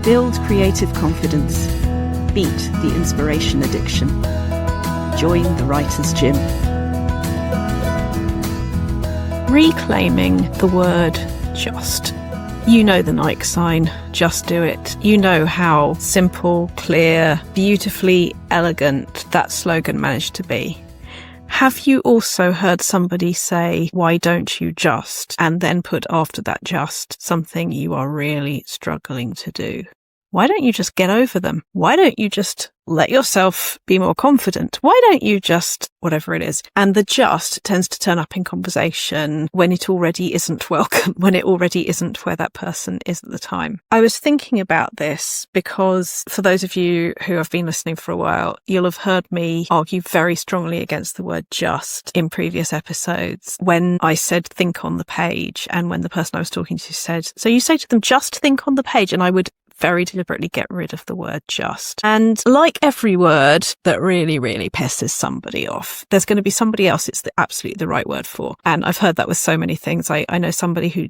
Build creative confidence. Beat the inspiration addiction. Join the Writer's Gym. Reclaiming the word just. You know the Nike sign, just do it. You know how simple, clear, beautifully elegant that slogan managed to be. Have you also heard somebody say, why don't you just, and then put after that just something you are really struggling to do? Why don't you just get over them? Why don't you just let yourself be more confident? Why don't you just, whatever it is? And the just tends to turn up in conversation when it already isn't welcome, when it already isn't where that person is at the time. I was thinking about this because for those of you who have been listening for a while, you'll have heard me argue very strongly against the word just in previous episodes when I said think on the page, and when the person I was talking to said, so you say to them, just think on the page, and I would very deliberately get rid of the word just. And like every word that really, really pisses somebody off, there's going to be somebody else it's absolutely the right word for. And I've heard that with so many things. I know somebody who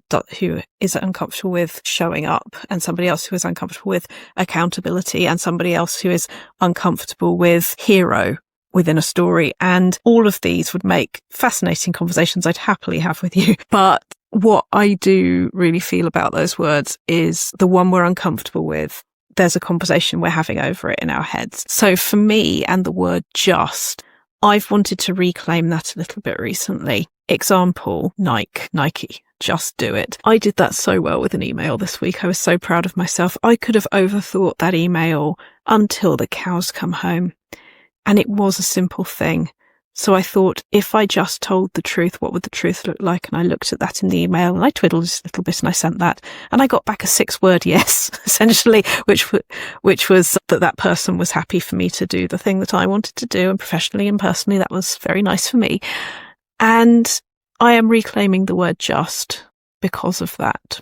is uncomfortable with showing up, and somebody else who is uncomfortable with accountability, and somebody else who is uncomfortable with hero within a story. And all of these would make fascinating conversations I'd happily have with you. But what I do really feel about those words is the one we're uncomfortable with, there's a conversation we're having over it in our heads. So for me and the word just, I've wanted to reclaim that a little bit recently. Example, Nike, just do it. I did that so well with an email this week. I was so proud of myself. I could have overthought that email until the cows come home. And it was a simple thing. So I thought, if I just told the truth, what would the truth look like? And I looked at that in the email, and I twiddled just a little bit, and I sent that. And I got back a 6-word yes, essentially, which was that person was happy for me to do the thing that I wanted to do. And professionally and personally, that was very nice for me. And I am reclaiming the word just because of that.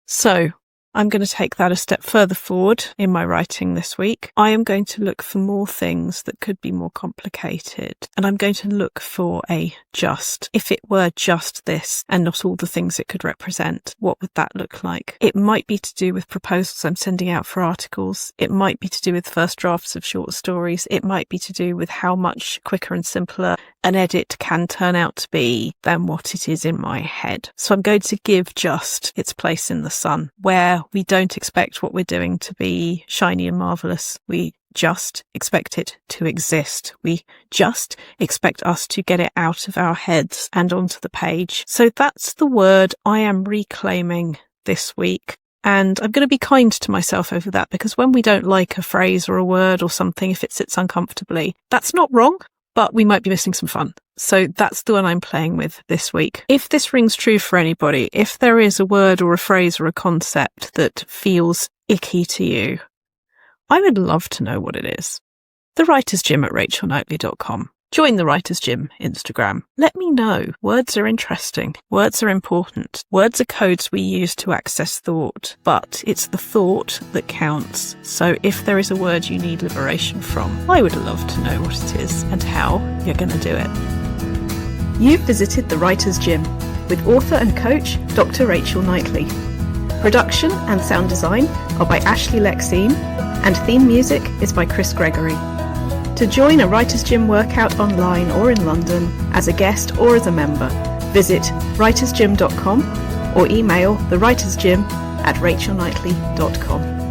So I'm going to take that a step further forward in my writing this week. I am going to look for more things that could be more complicated. And I'm going to look for a just. If it were just this and not all the things it could represent, what would that look like? It might be to do with proposals I'm sending out for articles. It might be to do with first drafts of short stories. It might be to do with how much quicker and simpler an edit can turn out to be than what it is in my head. So I'm going to give just its place in the sun, where we don't expect what we're doing to be shiny and marvellous. We just expect it to exist. We just expect us to get it out of our heads and onto the page. So that's the word I am reclaiming this week. And I'm going to be kind to myself over that, because when we don't like a phrase or a word or something, if it sits uncomfortably, that's not wrong, but we might be missing some fun. So that's the one I'm playing with this week. If this rings true for anybody, if there is a word or a phrase or a concept that feels icky to you, I would love to know what it is. The Writer's Gym at rachelknightley.com. Join the Writer's Gym Instagram. Let me know. Words are interesting. Words are important. Words are codes we use to access thought, but it's the thought that counts. So if there is a word you need liberation from, I would love to know what it is and how you're going to do it. You've visited the Writer's Gym with author and coach Dr. Rachel Knightley. Production and sound design are by Ashley Lexine, and theme music is by Chris Gregory. To join a Writer's Gym workout online or in London, as a guest or as a member, visit writersgym.com or email thewritersgym@rachelknightley.com.